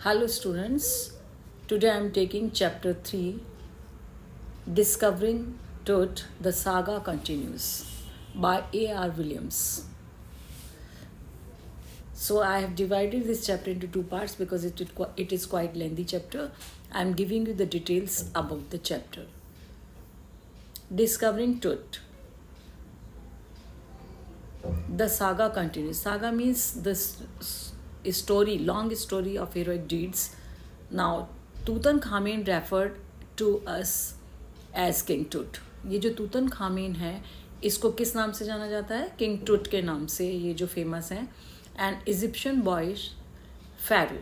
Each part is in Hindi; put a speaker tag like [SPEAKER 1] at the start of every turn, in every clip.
[SPEAKER 1] Hello students, today I am taking chapter 3, Discovering Truth, the Saga Continues by A.R. Williams. So I have divided this chapter into two parts because it is quite lengthy chapter. I am giving you the details about the chapter. Discovering Truth. The saga continues. Saga means this story, long story of heroic deeds. Now, तूतनखामेन referred to us as King Tut. ये जो तूतनखामेन है इसको किस नाम से जाना जाता है? किंग टूट के नाम से ये जो फेमस हैं. एंड इजिप्शियन बॉयज फ़ैरो,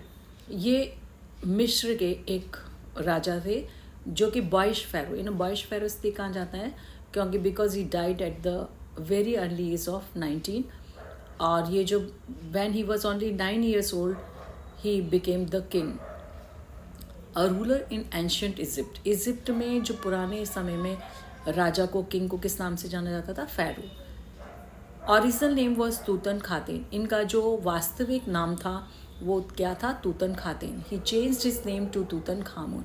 [SPEAKER 1] ये मिस्र के एक राजा थे जो कि बॉयश फ़ैरो. बॉयश फ़ैरो इसलिए कहा जाता है क्योंकि because he died at the very early age of 19. और ये जो when he was only 9 years old he became the king, a ruler in ancient Egypt. Egypt में जो पुराने समय में राजा को, किंग को किस नाम से जाना जाता था? Pharaoh. Original name was Tutankhaten. इनका जो वास्तविक नाम था वो क्या था? Tutankhaten. He changed his name to Tutankhamun.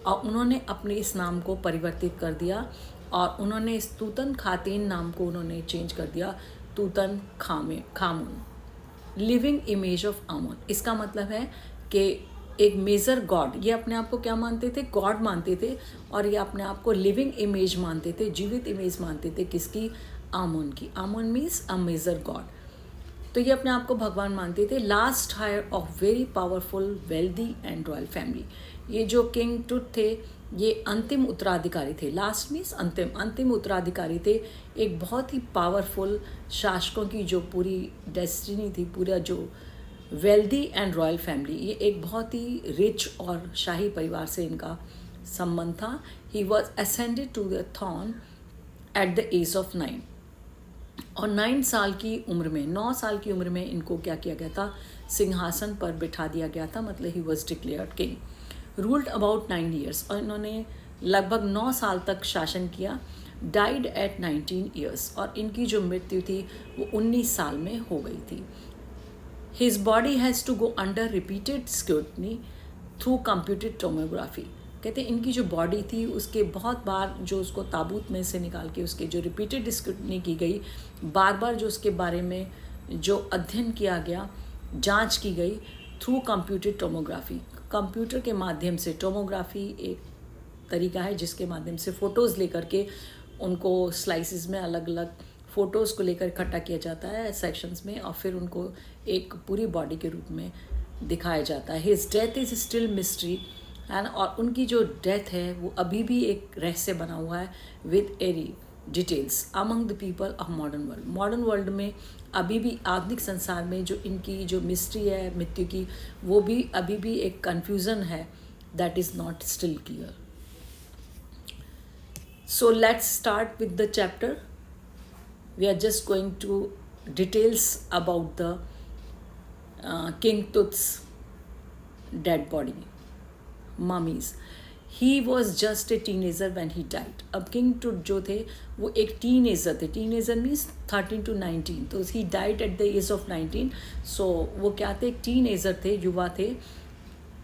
[SPEAKER 1] और उन्होंने अपने इस नाम को परिवर्तित कर दिया और उन्होंने इस तूतनखातेन नाम को उन्होंने चेंज कर दिया तूतनखामुन. Living image of आमुन. इसका मतलब है कि एक मेजर गॉड, ये अपने आप को क्या मानते थे? गॉड मानते थे. और ये अपने आप को लिविंग इमेज मानते थे, जीवित इमेज मानते थे. किसकी? आमुन की. Amun means a major god. तो ये अपने आप को भगवान मानते थे. Last heir of very powerful wealthy and royal family. ये जो किंग टूट थे ये अंतिम उत्तराधिकारी थे. लास्ट मीन्स अंतिम उत्तराधिकारी थे एक बहुत ही पावरफुल शासकों की जो पूरी डेस्टिनी थी, पूरा जो वेल्दी एंड रॉयल फैमिली, ये एक बहुत ही रिच और शाही परिवार से इनका संबंध था. He was ascended to the throne at the age of 9. और 9 साल की उम्र में, 9 साल की उम्र में इनको क्या किया गया था? सिंहासन पर बिठा दिया गया था. मतलब he was declared king. Ruled about 9 years. और इन्होंने लगभग 9 साल तक शासन किया. Died eight 19 years. और इनकी जो मृत्यु थी वो 19 साल में हो गई थी. His body has to go under repeated scrutiny through computed tomography. कहते हैं इनकी जो बॉडी थी उसके बहुत बार जो उसको ताबूत में से निकाल के उसके जो रिपीटेड स्क्रूटनी की गई, बार बार जो उसके बारे में जो अध्ययन किया गया, जांच की गई थ्रू कंप्यूटेड टोमोग्राफी. कंप्यूटर के माध्यम से, टोमोग्राफी एक तरीका है जिसके माध्यम से फ़ोटोज़ लेकर के उनको स्लाइसिस में अलग अलग फ़ोटोज़ को लेकर इकट्ठा किया जाता है सेक्शंस में और फिर उनको एक पूरी बॉडी के रूप में दिखाया जाता है. His death is still mystery. And और उनकी जो डेथ है वो अभी भी एक रहस्य बना हुआ है with eerie details among the people of modern world. Modern world में अभी भी, आधुनिक संसार में जो इनकी जो मिस्ट्री है मृत्यु की, वो भी अभी भी एक कन्फ्यूज़न है. That is not still clear. So let's start with the chapter. We are just going to details about the king Tut's dead body, mummies. He was just a teenager when he died. अब किंग टूट जो थे वो एक टीनेजर थे. Teenager means 13 to 19. तो he died at the age of 19. So वो क्या थे? एक टीनेजर थे, युवा थे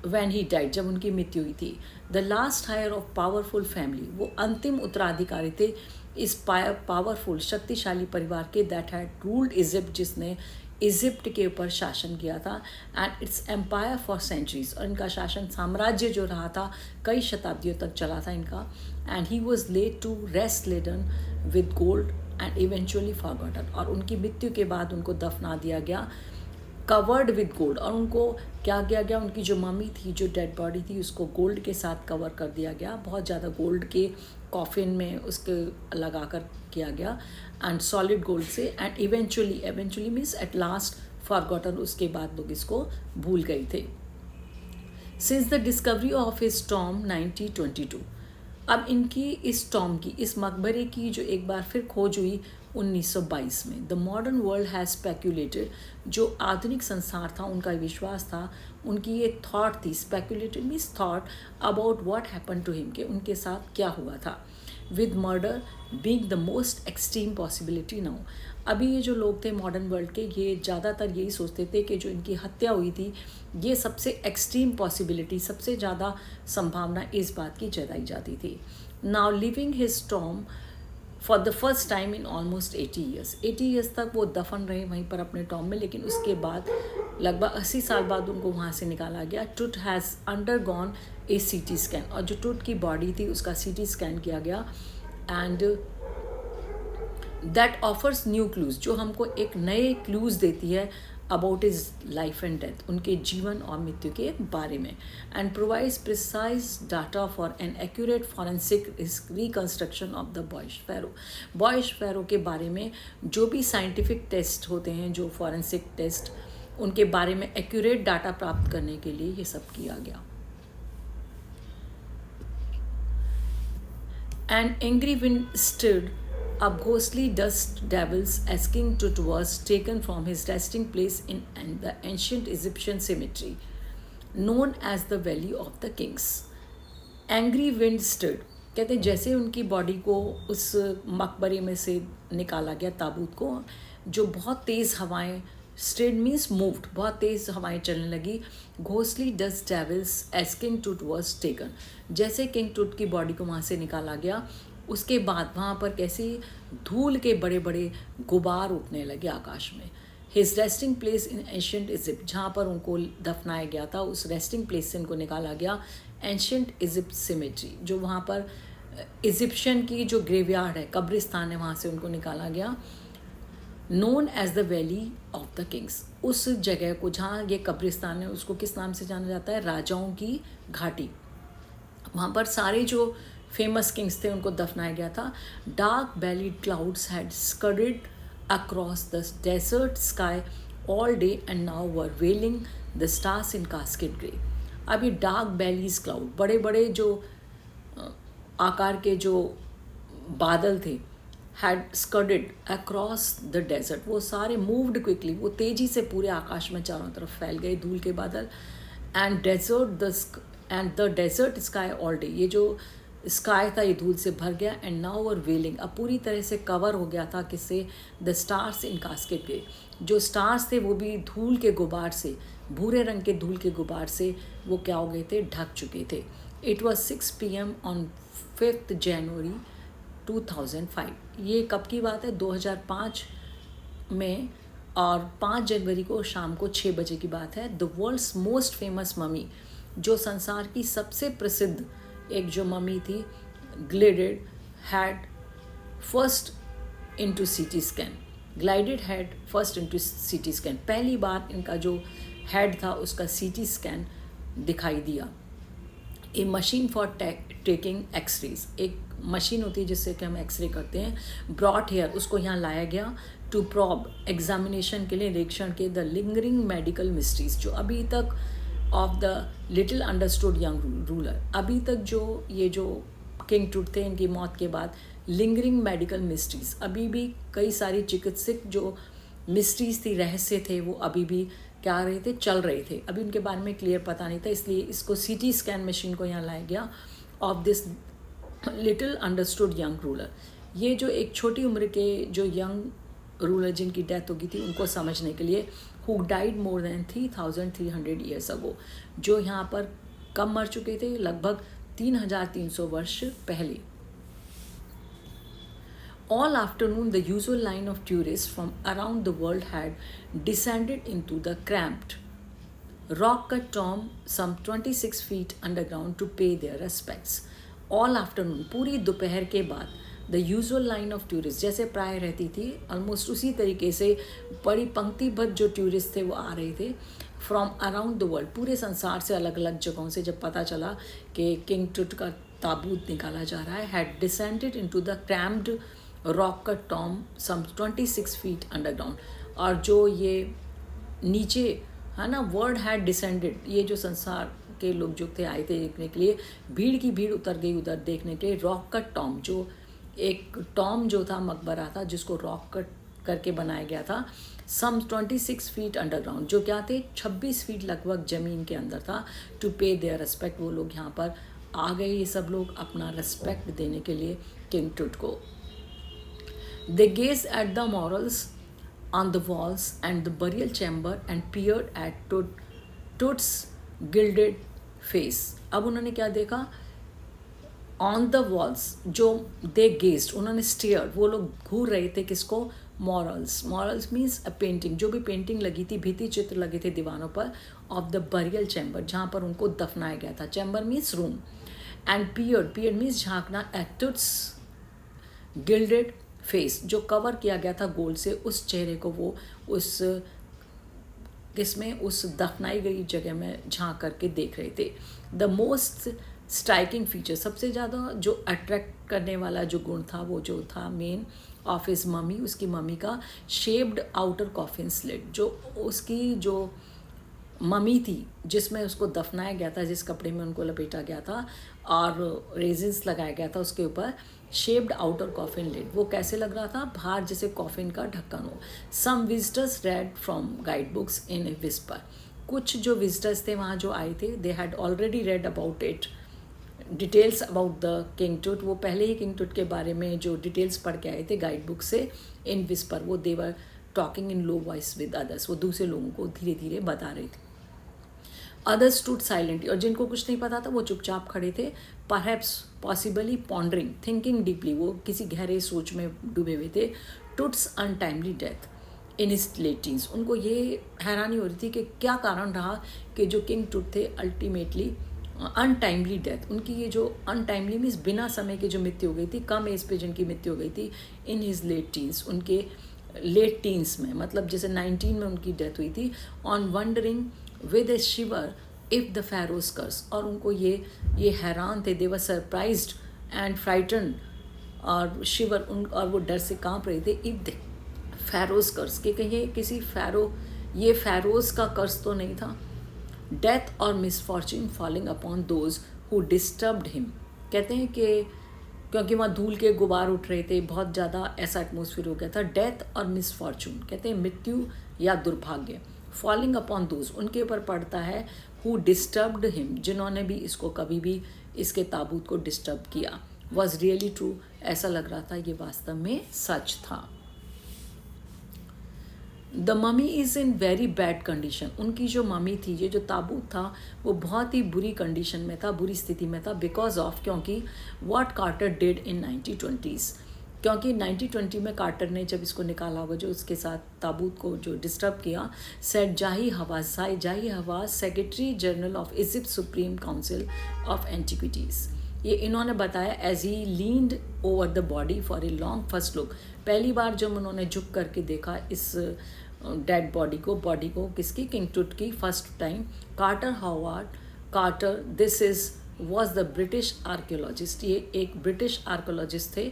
[SPEAKER 1] वैन ही डाइड, जब उनकी मृत्यु हुई थी. The last heir of powerful family. वो अंतिम उत्तराधिकारी थे इस पावरफुल शक्तिशाली परिवार के. दैट हैड रूल्ड इजिप्ट, जिसने इजिप्ट के ऊपर शासन किया था. And its empire for centuries. और इनका शासन, साम्राज्य जो रहा था, कई शताब्दियों तक चला था इनका. And he was laid to rest laden with gold and eventually forgotten. और उनकी मृत्यु के बाद उनको दफना दिया गया कवर्ड विद गोल्ड. और उनको क्या किया गया? उनकी जो मम्मी थी, जो डेड बॉडी थी, उसको गोल्ड के साथ कवर कर दिया गया. बहुत ज़्यादा गोल्ड के कॉफिन में उसके लगा कर किया गया एंड सॉलिड गोल्ड से. And eventually means at last forgotten. उसके बाद लोग इसको भूल गए थे. Since the discovery of his Tom 1922. अब इनकी इस टॉम की, इस मकबरे की जो एक बार फिर खोज हुई 1922 में. The modern world has speculated. जो आधुनिक संसार था उनका विश्वास था, उनकी ये थॉट थी. Speculated means thought about what happen to him, के उनके साथ क्या हुआ था. With murder being the most extreme possibility now. अभी ये जो लोग थे मॉडर्न वर्ल्ड के, ये ज़्यादातर यही सोचते थे कि जो इनकी हत्या हुई थी, ये सबसे एक्सट्रीम पॉसिबिलिटी, सबसे ज़्यादा संभावना इस बात की जताई जाती थी. Now living his Tom for the first time in almost 80 years. 80 years तक वो दफन रहे वहीं पर अपने टॉम में, लेकिन उसके बाद लगभग 80 साल बाद उनको वहाँ से निकाला गया. टूट has undergone A CT scan, और जो टूट की बॉडी थी उसका CT स्कैन किया गया. And that offers new clues, जो हमको एक नए क्लूज देती है about his life and death, उनके जीवन और मृत्यु के बारे में. And provides precise data for an accurate forensic reconstruction of the boy's pharaoh. Boy's pharaoh के बारे में जो भी साइंटिफिक टेस्ट होते हैं, जो फॉरेंसिक टेस्ट, उनके बारे में एक्यूरेट डाटा प्राप्त करने के लिए ये सब किया गया. An angry wind stirred up ghostly dust devils as King Tut was taken from his resting place in the ancient Egyptian cemetery, known as the Valley of the Kings. Angry wind stirred, कहते हैं जैसे उनकी बॉडी को उस मकबरे में से निकाला गया, ताबूत को, जो बहुत तेज़ हवाएं, स्टेड मीन्स मूव्ड, बहुत तेज़ हवाएं चलने लगी. Ghostly dust devils as king Tut was taken, जैसे किंग टूट की बॉडी को वहाँ से निकाला गया, उसके बाद वहाँ पर कैसे धूल के बड़े बड़े गुबार उठने लगे आकाश में. His resting place in ancient Egypt, जहाँ पर उनको दफनाया गया था, उस रेस्टिंग प्लेस से उनको निकाला गया एंशियंट इजिप्ट सिमेट्री, जो वहाँ पर इजिप्शियन की जो ग्रेवयार्ड है, कब्रिस्तान है, वहाँ से उनको निकाला गया. Known as the Valley of the Kings, उस जगह को जहाँ ये कब्रिस्तान है उसको किस नाम से जाना जाता है? राजाओं की घाटी. वहाँ पर सारे जो फेमस किंग्स थे उनको दफनाया गया था. Dark bellied clouds had scudded across the desert sky all day and now were veiling the stars in cascade grey. अभी डार्क बैलीज क्लाउड, बड़े बड़े जो आकार के जो बादल थे, had scudded across the desert, वो सारे मूव्ड क्विकली, वो तेज़ी से पूरे आकाश में चारों तरफ फैल गए धूल के बादल. And the desert sky all day, ये जो स्काई था ये धूल से भर गया. एंड नाउ वर वेलिंग, अब पूरी तरह से कवर हो गया था किससे? The stars in cascade grey, जो स्टार्स थे वो भी धूल के गुबार से, भूरे रंग के धूल के गुबार से वो क्या हो गए थे? ढक चुके थे. इट वॉज 6 PM ऑन 5 जनवरी 2005. ये कब की बात है? 2005 में, और 5 जनवरी को शाम को 6 बजे की बात है. The world's most famous mummy, जो संसार की सबसे प्रसिद्ध एक जो ममी थी, glided head first into CT scan. Glided head first into CT scan, पहली बार इनका जो हेड था उसका CT स्कैन दिखाई दिया. ए मशीन फॉर टेकिंग एक्सरेज, एक मशीन होती है जिससे कि हम एक्सरे करते हैं. ब्रॉट हेयर, उसको यहाँ लाया गया टू प्रॉब, एग्जामिनेशन के लिए, निरीक्षण के. द लिंगरिंग मेडिकल मिस्ट्रीज, जो अभी तक of the little understood young ruler, अभी तक जो ये जो किंग टूट थे इनकी मौत के बाद, लिंगरिंग मेडिकल मिस्ट्रीज, अभी भी कई सारी चिकित्सक जो मिस्ट्रीज थी, रहस्य थे, वो अभी भी क्या रहे थे? चल रहे थे. अभी उनके बारे में क्लियर पता नहीं था, इसलिए इसको CT स्कैन मशीन को यहाँ लाया गया of this little understood young ruler. ये जो एक छोटी उम्र के जो यंग रूलर जिनकी डेथ हो गई थी उनको समझने के लिए, who died more than 3300 years ago, जो यहाँ पर कब मर चुके थे? लगभग 3300 वर्ष पहले. All afternoon, the usual line of tourists from around the world had descended into the cramped, rock-cut tomb some 26 feet underground to pay their respects. All afternoon, पूरी दोपहर के बाद, the usual line of tourists, जैसे प्राय रहती थी, almost उसी तरीके से बड़ी पंक्तिबद्ध जो टूरिस्ट थे वो आ रहे थे फ्रॉम अराउंड द वर्ल्ड, पूरे संसार से, अलग अलग जगहों से. जब पता चला कि किंग टूट का ताबूत निकाला जा रहा है, had descended into the crammed rock का टॉम सम 26 फीट अंडरग्राउंड, और जो ये नीचे है ना, वर्ड हैड डिसेंडेड, ये जो संसार के लोग जो थे आए थे देखने के लिए, भीड़ की भीड़ उतर गई उधर देखने के लिए. रॉक कट टॉम, जो एक टॉम जो था, मकबरा था जिसको रॉक कट करके बनाया गया था, सम 26 फीट अंडरग्राउंड, जो क्या थे? 26 फीट लगभग ज़मीन के अंदर था. टू पे देयर रेस्पेक्ट, वो लोग यहाँ पर आ गए, ये सब लोग अपना रेस्पेक्ट देने के लिए किंग टूट को. They gazed at the murals on the walls and the burial chamber and peered at Tut's gilded face. अब उन्होंने क्या देखा? ऑन द वॉल्स जो दे गेस्ड, उन्होंने स्टेयर, वो लोग घूर रहे थे किसको? मॉरल्स मीन्स अ पेंटिंग, जो भी पेंटिंग लगी थी, भित्ति चित्र लगे थे दीवारों पर, ऑफ द बरियल चैम्बर, जहाँ पर उनको दफनाया गया था. Chamber means room. And peered means झांकना, एट टुट्स गिल्डेड फेस, जो कवर किया गया था गोल्ड से, उस चेहरे को वो उस किसमें, उस दफनाई गई जगह में झांक करके देख रहे थे. द मोस्ट स्ट्राइकिंग फीचर, सबसे ज़्यादा जो अट्रैक्ट करने वाला जो गुण था वो जो था मेन ऑफ हिज मम्मी, उसकी मम्मी का शेप्ड आउटर कॉफिन स्लिट, जो उसकी जो मम्मी थी जिसमें उसको दफनाया गया था, जिस कपड़े में उनको लपेटा गया था और रेजिन्स लगाया गया था उसके ऊपर, शेप्ड आउटर कॉफिन लिड, वो कैसे लग रहा था? बाहर जैसे कॉफिन का ढक्कन हो. Some visitors read from guide books in a whisper, कुछ जो विजिटर्स थे वहाँ जो आए थे, they had already read about it, details about the king Tut, वो पहले ही किंग टूट के बारे में जो डिटेल्स पढ़ के आए थे गाइड बुक से. इन विस्पर, वो they were talking in low voice with others, वो दूसरे लोगों को धीरे धीरे बता रहे थे. अदर्स स्टूड साइलेंटली, और जिनको कुछ नहीं पता था वो चुपचाप खड़े थे. Perhaps, possibly pondering, thinking deeply, वो किसी गहरे सोच में डूबे हुए थे. Tut's untimely death in his late teens, उनको ये हैरानी हो रही थी कि क्या कारण रहा कि जो किंग टुट थे अल्टीमेटली अनटाइमली डेथ, उनकी ये जो अनटाइमली मीन्स बिना समय की जो मृत्यु हो गई थी, कम एज पे जिनकी मृत्यु हो गई थी. इन हिज लेट टीन्स, उनके लेट टीन्स में, मतलब जैसे 19 में उनकी डेथ हुई थी. On wondering with a shiver if the pharaoh's curse, और उनको ये हैरान थे, they were surprised and frighten, और शिवर उन, और वो डर से कांप रहे थे. इफ द फैरोज कर्स, कि कहीं किसी फैरो, ये फैरोज का कर्स तो नहीं था. डेथ और misfortune falling upon those who disturbed him, कहते हैं कि क्योंकि वहाँ धूल के गुबार उठ रहे थे, बहुत ज़्यादा ऐसा एटमोसफियर हो गया था. डेथ और मिसफॉर्चून, कहते हैं मृत्यु या दुर्भाग्य. फॉलिंग अपॉन दोज, उनके ऊपर पड़ता है, हु डिस्टर्ब्ड हिम, जिन्होंने भी इसको कभी भी इसके ताबूत को डिस्टर्ब किया. वॉज रियली ट्रू, ऐसा लग रहा था ये वास्तव में सच था. The mummy is in very bad condition, उनकी जो ममी थी, ये जो ताबूत था, वो बहुत ही बुरी कंडीशन में था, बुरी स्थिति में था. बिकॉज ऑफ, क्योंकि what Carter did in 1920s, क्योंकि 1920 में कार्टर ने जब इसको निकाला होगा, जो उसके साथ ताबूत को जो डिस्टर्ब किया, said Zahi Hawass secretary general of Egypt Supreme Council of Antiquities, ये इन्होंने बताया as he leaned over the body for a long first look. पहली बार जब उन्होंने झुक करके देखा इस डेड बॉडी को किसकी? किंग टूट की. First time Carter Howard Carter, this is was the British archaeologist, ये एक ब्रिटिश आर्कियोलॉजिस्ट थे,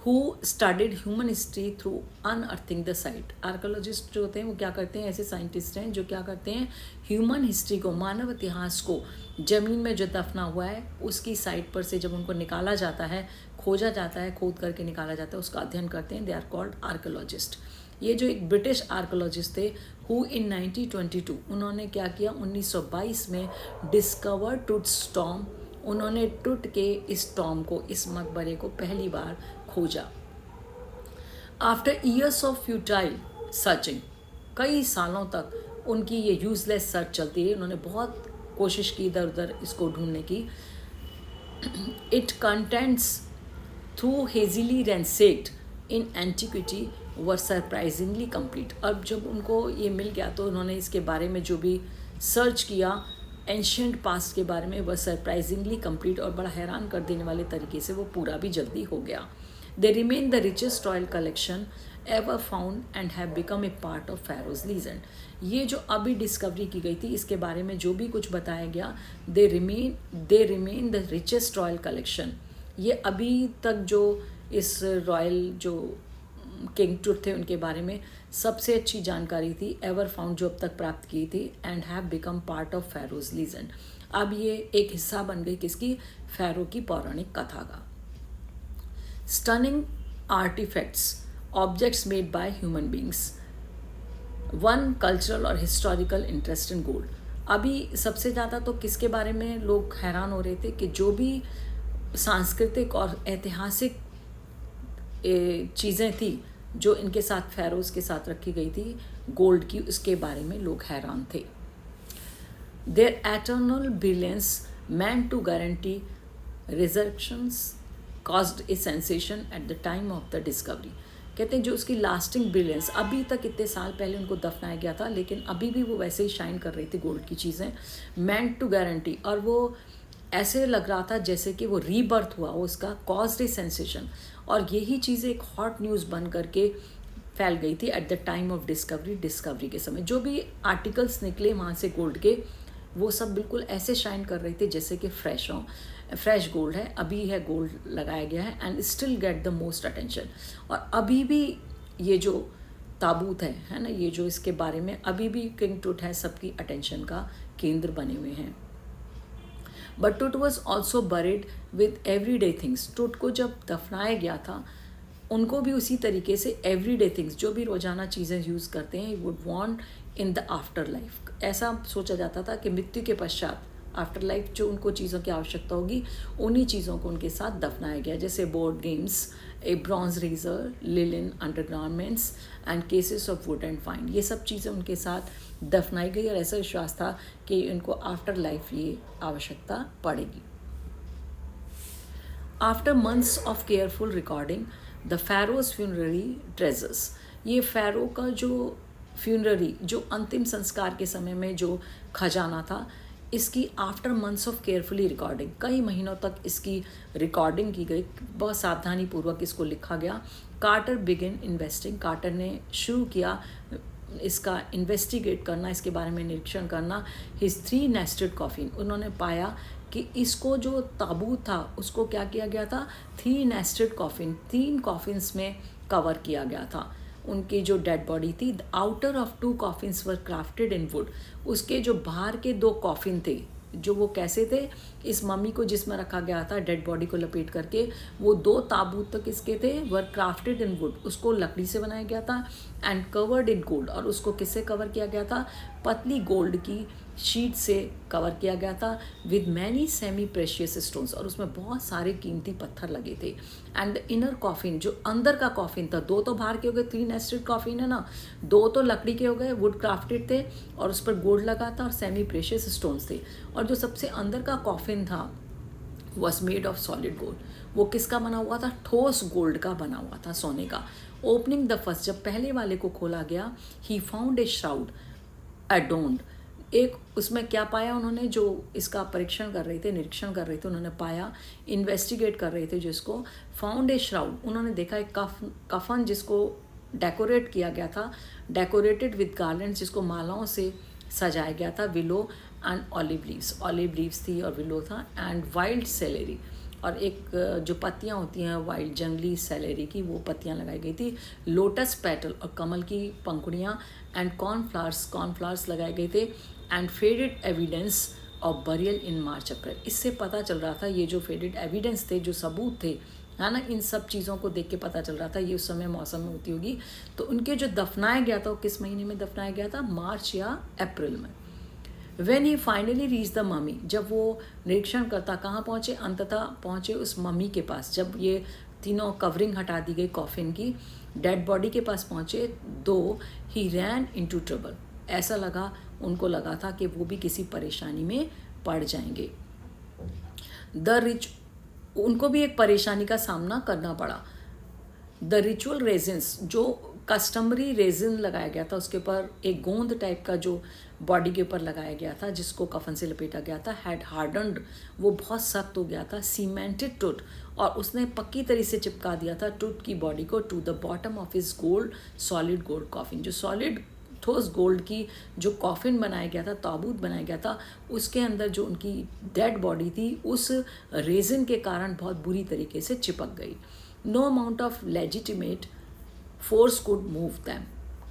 [SPEAKER 1] who studied human history through unearthing the site. Archaeologist जो होते हैं वो क्या करते हैं? ऐसे साइंटिस्ट हैं जो क्या करते हैं? ह्यूमन हिस्ट्री को, मानव इतिहास को, ज़मीन में जो दफना हुआ है उसकी साइट पर से जब उनको निकाला जाता है, खोजा जाता है, खोद करके निकाला जाता है, उसका अध्ययन करते हैं. They are called archaeologist. ये जो एक ब्रिटिश आर्कियोलॉजिस्ट थे, हु इन 1922, उन्होंने क्या किया? 1922 में डिस्कवर टुट्स टॉम, उन्होंने टुट के इस टॉम को, इस मकबरे को पहली बार खोजा. After years of futile searching, कई सालों तक उनकी ये यूजलेस सर्च चलती रही, उन्होंने बहुत कोशिश की इधर उधर इसको ढूंढने की. It contents through hastily ransacked in antiquity were surprisingly complete. अब जब उनको ये मिल गया तो उन्होंने इसके बारे में जो भी सर्च किया एंशियंट पास्ट के बारे में, वह सरप्राइजिंगली कंप्लीट, और बड़ा हैरान कर देने वाले तरीके से वो पूरा भी जल्दी हो गया. They remain the richest royal collection ever found and have become a part of Pharaoh's legend. ये जो अभी डिस्कवरी की गई थी, इसके बारे में जो भी कुछ बताया गया, they remain the richest royal collection. ये अभी तक जो इस रॉयल जो किंग टूट थे उनके बारे में सबसे अच्छी जानकारी थी, एवर फाउंड, जो अब तक प्राप्त की थी, and have become part of Pharaoh's legend. अब ये एक हिस्सा बन गई किसकी? फैरो की पौराणिक कथा का. Stunning artefacts, objects made by human beings, one cultural और हिस्टोरिकल इंटरेस्ट इन गोल्ड. अभी सबसे ज़्यादा तो किसके बारे में लोग हैरान हो रहे थे कि जो भी सांस्कृतिक और ऐतिहासिक चीज़ें थी जो इनके साथ फेरोज के साथ रखी गई थी गोल्ड की, उसके बारे में लोग हैरान थे. Their eternal brilliance meant to guarantee resurrections caused a sensation at the time of the discovery. कहते हैं जो उसकी लास्टिंग ब्रिलियंस, अभी तक इतने साल पहले उनको दफनाया गया था लेकिन अभी भी वो वैसे ही शाइन कर रही थी गोल्ड की चीज़ें, meant to guarantee, और वो ऐसे लग रहा था जैसे कि वो रीबर्थ हुआ, वो उसका caused a sensation, और यही चीज़ें एक हॉट न्यूज़ बन करके फैल गई थी at the time of discovery के समय. जो भी आर्टिकल्स निकले वहाँ से गोल्ड के, वो सब बिल्कुल ऐसे शाइन कर रही थी जैसे कि फ्रेश गोल्ड है, अभी है गोल्ड लगाया गया है, and still get the most attention. और अभी भी ये जो ताबूत है ना, ये जो इसके बारे में अभी भी किंग टूट है सबकी अटेंशन का केंद्र बने हुए हैं. बट टूट was also buried with everyday things. टूट को जब दफनाया गया था उनको भी उसी तरीके से एवरीडे थिंग्स, जो भी रोज़ाना चीज़ें यूज़ करते हैं, would want in the after life. ऐसा सोचा जाता था कि मृत्यु के पश्चात आफ्टर लाइफ जो उनको चीज़ों की आवश्यकता होगी उन्हीं चीज़ों को उनके साथ दफनाया गया. जैसे board games, a bronze razor, linen undergarments and cases of wood and fine, ये सब चीज़ें उनके साथ दफनाई गई. और ऐसा विश्वास था कि इनको आफ्टर लाइफ ये आवश्यकता पड़ेगी. After months of careful recording the Feroz funerary treasures, ये फेरो का जो फ्यूनररी, जो अंतिम संस्कार के समय में जो खजाना था, इसकी after months of carefully recording, कई महीनों तक इसकी रिकॉर्डिंग की गई, बहुत सावधानी पूर्वक इसको लिखा गया. कार्टर बिगिन इन्वेस्टिंग, कार्टर ने शुरू किया इसका इन्वेस्टिगेट करना, इसके बारे में निरीक्षण करना. हिज 3 नेस्टेड कॉफिन, उन्होंने पाया कि इसको जो ताबूत था उसको क्या किया गया था, 3 नेस्टेड कॉफिन, 3 कॉफिन्स में कवर किया गया था. उनकी जो डेड बॉडी थी, the outer of 2 coffins were crafted in would, उसके जो बाहर के 2 कॉफिन थे, जो वो कैसे थे, इस मम्मी को जिसमें रखा गया था डेड बॉडी को लपेट करके, वो 2 ताबूत तक इसके थे, वर क्राफ्टेड इन वुड, उसको लकड़ी से बनाया गया था, एंड कवर्ड इन गोल्ड, और उसको किससे कवर किया गया था, पतली गोल्ड की शीट से कवर किया गया था, with many semi precious stones, और उसमें बहुत सारे कीमती पत्थर लगे थे. एंड द इनर कॉफिन, जो अंदर का कॉफिन था, 2 तो बाहर के हो गए, 3 नेस्टेड कॉफिन है ना, 2 तो लकड़ी के हो गए, वुड क्राफ्टेड थे और उस पर गोल्ड लगा था और सेमी प्रेशियस स्टोन्स थे. और जो सबसे अंदर का कॉफिन था was made of solid gold, वो किसका बना हुआ था, ठोस गोल्ड का बना हुआ था, सोने का. ओपनिंग द फर्स्ट, जब पहले वाले को खोला गया, ही फाउंड ए श्राउड एडोन्ड, एक उसमें क्या पाया उन्होंने, जो इसका परीक्षण कर रहे थे, निरीक्षण कर रहे थे, उन्होंने पाया, इन्वेस्टिगेट कर रहे थे जिसको, फाउंड ए श्राउड, उन्होंने देखा एक कफन जिसको डेकोरेट किया गया था, डेकोरेटेड विद गार्लैंड्स, जिसको मालाओं से सजाया गया था, विलो एंड ऑलिव लीव्स थी और विलो था, एंड वाइल्ड सेलेरी, और एक जो पत्तियां होती हैं वाइल्ड जंगली सेलेरी की, वो पत्तियां लगाई गई थी, लोटस पेटल और कमल की पंखुड़ियाँ, एंड कॉर्नफ्लावर्स लगाए गए थे, and faded evidence of burial in March April. इससे पता चल रहा था, ये जो फेडेड एविडेंस थे, जो सबूत थे, है ना, इन सब चीज़ों को देख के पता चल रहा था ये उस समय मौसम में होती होगी. तो उनके जो दफनाया गया था वो किस महीने में दफनाया गया था, मार्च या अप्रैल में. When he finally reached the mummy, जब वो निरीक्षण करता कहाँ पहुँचे, अंततः पहुँचे उस मम्मी के पास, जब ये तीनों कवरिंग हटा दी गई कॉफिन की, डेड बॉडी के पास पहुँचे, दो ही रैन इनटू ट्रबल, ऐसा उनको लगा था कि वो भी किसी परेशानी में पड़ जाएंगे. उनको भी एक परेशानी का सामना करना पड़ा. द रिचुअल रेजिन्स, जो कस्टमरी रेजिन लगाया गया था, उसके ऊपर एक गोंद टाइप का जो बॉडी के ऊपर लगाया गया था, जिसको कफन से लपेटा गया था, हैड हार्डन्ड, वो बहुत सख्त हो गया था, सीमेंटेड टूट, और उसने पक्की तरह से चिपका दिया था टूट की बॉडी को to the bottom of his gold solid gold coffin. जो सॉलिड ठोस गोल्ड की जो कॉफिन बनाया गया था, ताबूत बनाया गया था, उसके अंदर जो उनकी डेड बॉडी थी उस रेजिन के कारण बहुत बुरी तरीके से चिपक गई. No amount of legitimate force could move them,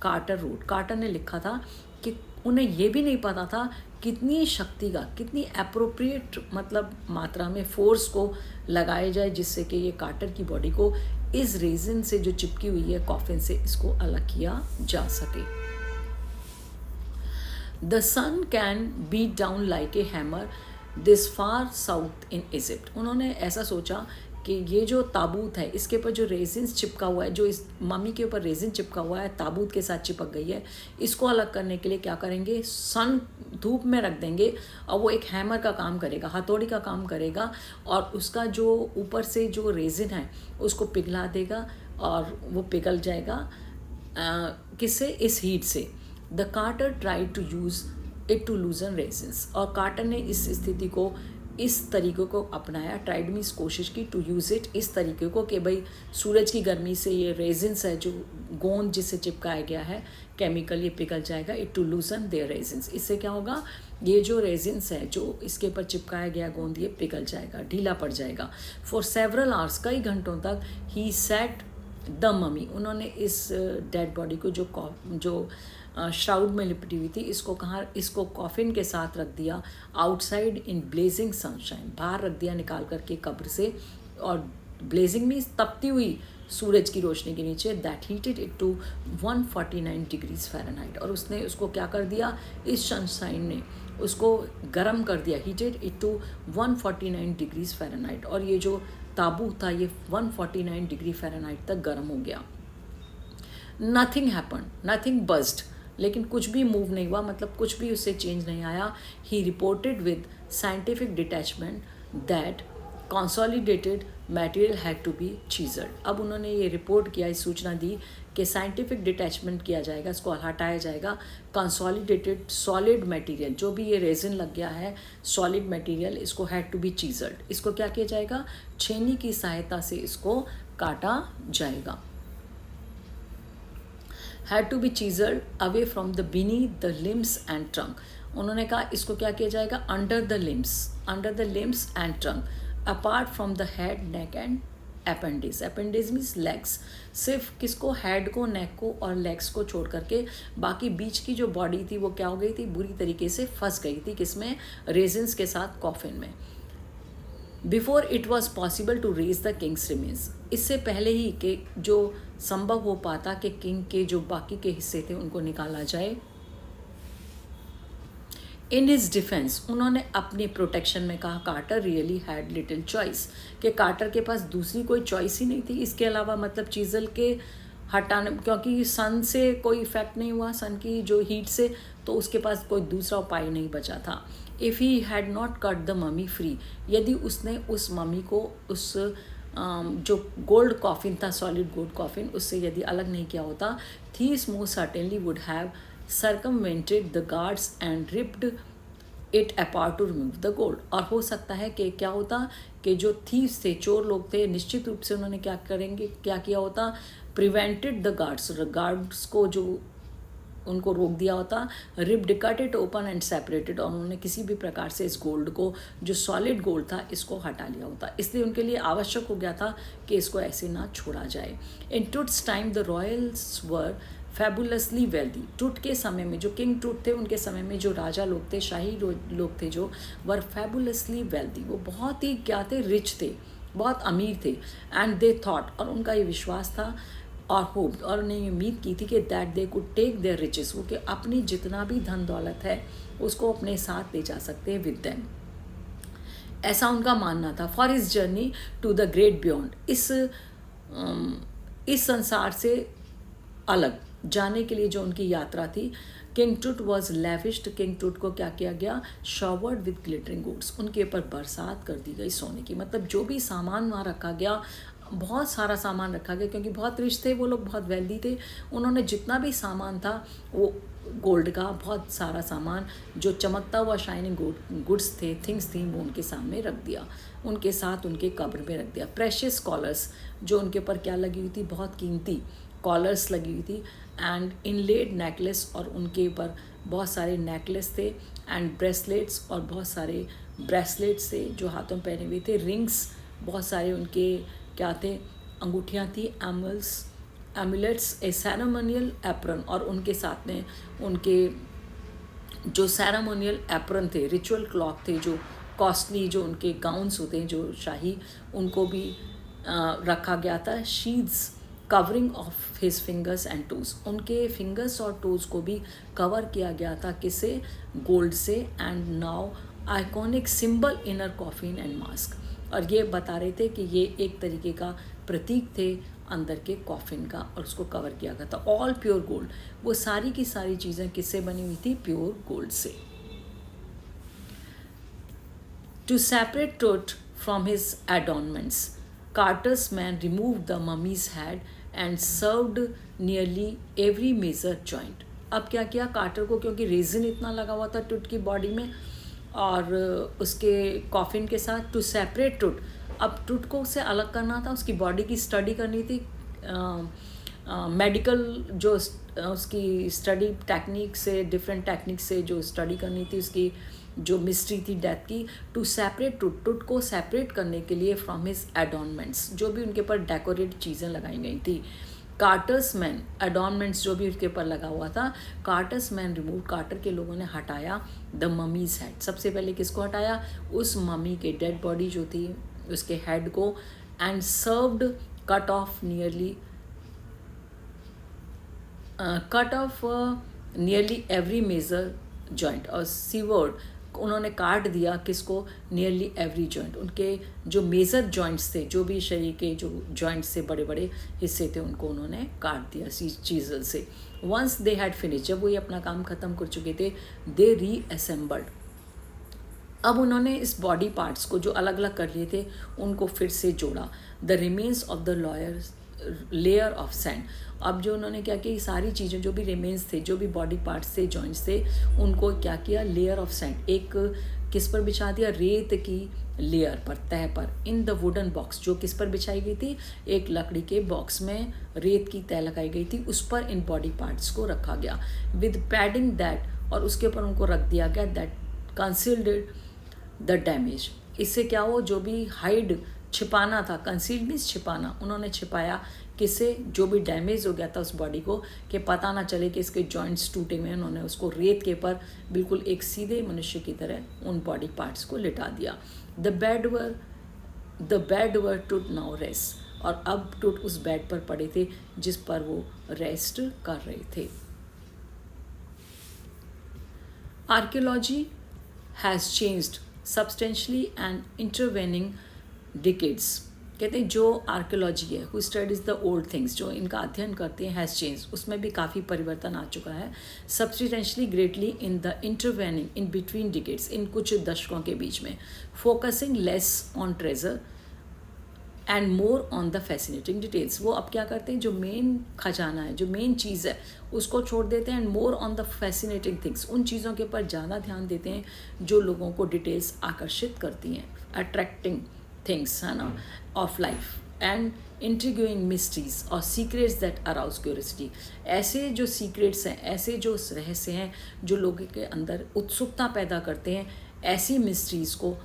[SPEAKER 1] Carter ने लिखा था कि उन्हें ये भी नहीं पता था कितनी शक्ति का, कितनी अप्रोप्रिएट मतलब मात्रा में फोर्स को लगाया जाए जिससे कि ये कार्टर की बॉडी को इस रेजिन से जो चिपकी हुई है कॉफिन से, इसको अलग किया जा सके. The sun can beat down like a hammer this far south in Egypt. उन्होंने ऐसा सोचा कि ये जो ताबूत है इसके ऊपर जो रेजिन्स चिपका हुआ है, जो इस मम्मी के ऊपर रेजिन चिपका हुआ है ताबूत के साथ चिपक गई है, इसको अलग करने के लिए क्या करेंगे, सन धूप में रख देंगे और वो एक हैमर का काम करेगा, हथौड़ी का काम करेगा और उसका जो ऊपर से जो रेजिन है उसको पिघला देगा और वो पिघल जाएगा किससे, इस हीट से। The Carter try to use it to loosen resins, और कार्टर ने इस स्थिति को, इस तरीके को अपनाया, ट्राइड मीन्स कोशिश की, टू यूज़ इट इस तरीके को कि भाई सूरज की गर्मी से ये रेजिन्स है जो गोंद जिससे चिपकाया गया है केमिकल, ये पिघल जाएगा, it to loosen their resins. इससे क्या होगा, ये जो रेजिन्स है जो इसके ऊपर चिपकाया गया गोंद ये पिघल जाएगा, ढीला पड़ जाएगा। फॉर सेवरल आवर्स, कई घंटों तक, ही सेट द ममी, उन्होंने इस डेड बॉडी को जो श्राउड में लिपटी हुई थी इसको कॉफिन के साथ रख दिया, आउटसाइड इन ब्लेजिंग सनशाइन, बाहर रख दिया निकाल करके कब्र से, और ब्लेजिंग मीन्स तपती हुई सूरज की रोशनी के नीचे। That heated it to 149 degrees Fahrenheit, और उसने उसको क्या कर दिया, इस सनशाइन ने उसको गर्म कर दिया, heated it to 149 degrees Fahrenheit, और ये जो ताबूत था ये 149 डिग्री फ़ारेनहाइट तक गर्म हो गया। नथिंग हैपन, नथिंग बस्ट, लेकिन कुछ भी मूव नहीं हुआ, मतलब कुछ भी उससे चेंज नहीं आया। He reported with scientific detachment that consolidated material had to be chiselled. अब उन्होंने ये रिपोर्ट किया, इस सूचना दी कि साइंटिफिक डिटैचमेंट किया जाएगा, इसको हटाया जाएगा, कंसोलिडेटेड सॉलिड मटेरियल, जो भी ये रेजिन लग गया है सॉलिड मटेरियल, इसको हैड टू बी चीजर्ड, इसको क्या किया जाएगा, छेनी की सहायता से इसको काटा जाएगा। Had to be chiselled away from the beneath the limbs and trunk, उन्होंने कहा इसको क्या किया जाएगा, under the limbs and trunk, apart from the head, neck and appendages. Appendages means legs, सिर्फ किसको, हेड को, नेक को और लेग्स को छोड़ करके बाकी बीच की जो बॉडी थी वो क्या हो गई थी, बुरी तरीके से फंस गई थी, किसमें, रेजिन्स के साथ कॉफिन में। Before it was possible to raise the king's remains, इससे पहले ही कि जो संभव हो पाता कि किंग के जो बाकी के हिस्से थे उनको निकाला जाए। इन हिज डिफेंस, उन्होंने अपनी प्रोटेक्शन में कहा, Carter really had little choice, कि कार्टर के पास दूसरी कोई चॉइस ही नहीं थी इसके अलावा, मतलब चीज़ल के हटाने, क्योंकि सन से कोई इफेक्ट नहीं हुआ, सन की जो हीट से, तो उसके पास कोई दूसरा उपाय नहीं बचा था। If he had not cut the mummy free, यदि उसने उस ममी को उस जो गोल्ड कॉफिन था, सॉलिड गोल्ड कॉफिन, उससे यदि अलग नहीं किया होता, thieves most certainly would have circumvented the guards and ripped it apart to remove the gold. और हो सकता है कि क्या होता कि जो थीव्स थे, चोर लोग थे, निश्चित रूप से उन्होंने क्या किया होता, प्रिवेंटेड द गार्ड्स को जो उनको रोक दिया होता, ripped, cut it open and separated, और उन्होंने किसी भी प्रकार से इस गोल्ड को, जो सॉलिड गोल्ड था, इसको हटा लिया होता। इसलिए उनके लिए आवश्यक हो गया था कि इसको ऐसे ना छोड़ा जाए। In Tut's time the royals were fabulously wealthy, Tut के समय में, जो किंग टूट थे उनके समय में जो राजा लोग थे, शाही लोग थे जो, वर फैबुलसली वेल्दी, वो बहुत ही क्या थे, रिच थे, बहुत अमीर थे। एंड दे थॉट, और उनका ये विश्वास था और होप, और उन्हें ये उम्मीद की थी कि that they could take their riches, वो कि अपनी जितना भी धन दौलत है उसको अपने साथ ले जा सकते हैं विद देम, ऐसा उनका मानना था। For his journey to the great beyond, इस संसार से अलग जाने के लिए जो उनकी यात्रा थी, किंग टूट वॉज लेविश्ड, किंग टूट को क्या किया गया, शॉवर्ड विद ग्लिटरिंग गुड्स, उनके ऊपर बरसात कर दी गई सोने की, मतलब जो भी सामान वहाँ रखा गया, बहुत सारा सामान रखा गया, क्योंकि बहुत रिच थे वो लोग, बहुत वेल्दी थे, उन्होंने जितना भी सामान था वो गोल्ड का बहुत सारा सामान जो चमकता हुआ शाइनिंग गुड्स थे, थिंग्स थी, वो उनके सामने रख दिया, उनके साथ उनके कब्र में रख दिया। प्रेशियस कॉलर्स, जो उनके ऊपर क्या लगी हुई थी, बहुत कीमती कॉलर्स लगी हुई थी, एंड इनलेड नेकलेस, और उनके ऊपर बहुत सारे नेकलेस थे, एंड ब्रेसलेट्स, और बहुत सारे ब्रेसलेट्स थे जो हाथों में पहने हुए थे, रिंग्स, बहुत सारे उनके क्या थे, अंगूठियाँ थी, एमुलेट्स, ए सैरेमोनियल एप्रन, और उनके साथ में उनके जो सैरेमोनियल एप्रन थे, रिचुअल क्लॉथ थे, जो कॉस्टली जो उनके गाउन्स होते हैं जो शाही, उनको भी रखा गया था। शीड्स covering of his fingers and toes, उनके फिंगर्स और टोज को भी कवर किया गया था, किससे, गोल्ड से। And now iconic symbol inner coffin and mask, और ये बता रहे थे कि ये एक तरीके का प्रतीक थे अंदर के कॉफिन का, और उसको कवर किया गया था ऑल प्योर गोल्ड। वो सारी की सारी चीज़ें किससे बनी हुई थी? प्योर गोल्ड से। To separate Tut from his adornments, Carter's man removed the mummy's head and served nearly every major joint. अब क्या किया कार्टर को, क्योंकि रेजिन इतना लगा हुआ था टुट की बॉडी में और उसके कॉफिन के साथ, टू सेपरेट टुट, अब टुट को उससे अलग करना था, उसकी बॉडी की स्टडी करनी थी, मेडिकल जो उसकी स्टडी टेक्निक से, डिफरेंट टेक्निक से जो स्टडी करनी थी, उसकी जो मिस्ट्री थी डेथ की, टू सेपरेट टुट को सेपरेट करने के लिए फ्रॉम हिज एडॉर्नमेंट्स, जो भी उनके ऊपर डेकोरेट चीज़ें लगाई गई थी। कार्टर्स मैन, एडॉर्नमेंट्स जो भी उसके ऊपर लगा हुआ था, कार्टर्स मैन रिमूव, कार्टर के लोगों ने हटाया द ममीज हेड। सबसे पहले किसको हटाया? उस मम्मी के डेड बॉडी जो थी उसके हेड को, and severed cut off nearly every major joint, और सीवर्ड उन्होंने काट दिया किसको? नियरली एवरी जॉइंट, उनके जो मेजर जॉइंट्स थे, जो भी शरीर के जो जॉइंट्स थे, बड़े बड़े हिस्से थे, उनको उन्होंने काट दिया चीज़ल से। वंस दे हैड फिनिश, जब वो ये अपना काम ख़त्म कर चुके थे, दे रीअसेंबल्ड, अब उन्होंने इस बॉडी पार्ट्स को जो अलग अलग कर लिए थे उनको फिर से जोड़ा। The remains of the layer of sand, अब जो उन्होंने क्या किया, सारी चीज़ें जो भी रिमेन्स थे, जो भी बॉडी पार्ट्स थे, जॉइंट्स थे, उनको क्या किया? लेयर ऑफ सैंड, एक किस पर बिछा दिया? रेत की लेयर पर, तह पर। इन द वुडन बॉक्स, जो किस पर बिछाई गई थी? एक लकड़ी के बॉक्स में रेत की तह लगाई गई थी, उस पर इन बॉडी पार्ट्स को रखा गया। विद पैडिंग दैट, और उसके ऊपर उनको रख दिया गया, दैट कंसील्ड द डैमेज, इससे क्या हो, जो भी हाइड छिपाना था, कंसील्ड मीन्स छिपाना, उन्होंने छिपाया किससे? जो भी डैमेज हो गया था उस बॉडी को, कि पता ना चले कि इसके जॉइंट्स टूटे हुए हैं, उन्होंने उसको रेत के पर बिल्कुल एक सीधे मनुष्य की तरह उन बॉडी पार्ट्स को लिटा दिया। द बेड वर टुट नाउ रेस्ट, और अब टुट उस बेड पर पड़े थे जिस पर वो रेस्ट कर रहे थे। Archaeology has changed substantially and intervening decades, कहते हैं जो आर्कियोलॉजी है, who studies the old things, जो इनका अध्ययन करते हैं, हैज़ चेंज, उसमें भी काफ़ी परिवर्तन आ चुका है। Substantially greatly in the intervening in between decades, इन कुछ दशकों के बीच में, focusing less on treasure and more on the fascinating details, वो अब क्या करते हैं, जो मेन खजाना है, जो मेन चीज़ है, उसको छोड़ देते हैं, and more on the fascinating things, उन चीज़ों के ऊपर ज़्यादा ध्यान देते हैं जो लोगों को डिटेल्स आकर्षित करती हैं, अट्रैक्टिंग थिंग्स, है ना, ऑफ लाइफ, एंड इंट्रिग्यूइंग मिस्ट्रीज और सीक्रेट्स दैट अराउज क्यूरियोसिटी, ऐसे जो सीक्रेट्स हैं, ऐसे जो रहस्य हैं जो लोगों के अंदर उत्सुकता पैदा करते हैं, ऐसी मिस्ट्रीज़ को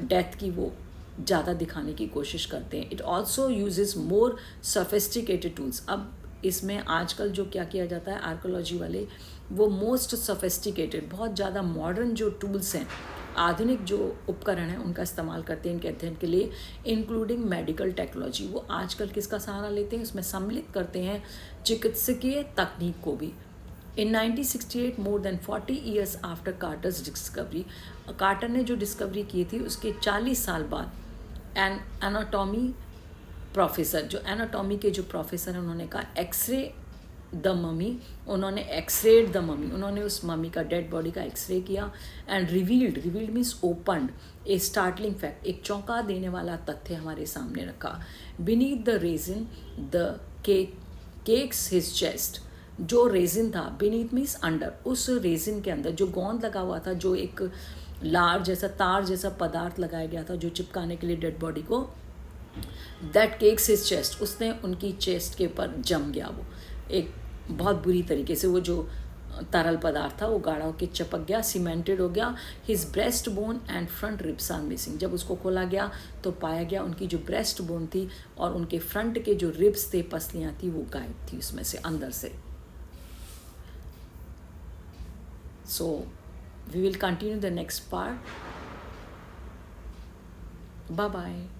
[SPEAKER 1] डेथ की वो ज़्यादा दिखाने की कोशिश करते हैं। It also uses more sophisticated tools, अब इसमें आजकल जो क्या किया जाता है आर्कियोलॉजी वाले, वो मोस्ट सोफिस्टिकेटेड, बहुत ज़्यादा मॉडर्न जो टूल्स हैं, आधुनिक जो उपकरण हैं, उनका इस्तेमाल करते हैं इनके अध्ययन के लिए, इंक्लूडिंग मेडिकल टेक्नोलॉजी। वो आजकल किसका सहारा लेते हैं? उसमें सम्मिलित करते हैं चिकित्सकीय तकनीक को भी। In 1968, more than 40 years after Carter's discovery, कार्टर ने जो डिस्कवरी की थी उसके 40 साल बाद एन एनाटॉमी प्रोफेसर, जो एनाटॉमी के जो प्रोफेसर हैं, उन्होंने कहा एक्सरे द ममी, उन्होंने एक्सरेड द ममी, उन्होंने उस ममी का डेड बॉडी का एक्सरे किया, and revealed means opened A startling fact, एक चौंका देने वाला तथ्य हमारे सामने रखा। Beneath the resin the cakes his chest, जो रेजिन था, बीनीथ मीन्स अंडर, उस रेजिन के अंदर जो गोंद लगा हुआ था, जो एक लार जैसा, तार जैसा पदार्थ लगाया गया था जो चिपकाने के लिए डेड बॉडी को, दैट केक्स हिज चेस्ट, उसने उनकी चेस्ट के ऊपर जम गया, वो एक बहुत बुरी तरीके से, वो जो तरल पदार्थ था वो गाढ़ा होकर चिपक गया, सीमेंटेड हो गया। His breast bone and front ribs are missing, जब उसको खोला गया तो पाया गया उनकी जो ब्रेस्ट बोन थी और उनके फ्रंट के जो रिब्स थे, पसलियाँ थी, वो गायब थी उसमें से, अंदर से। So we will continue the next part. Bye bye.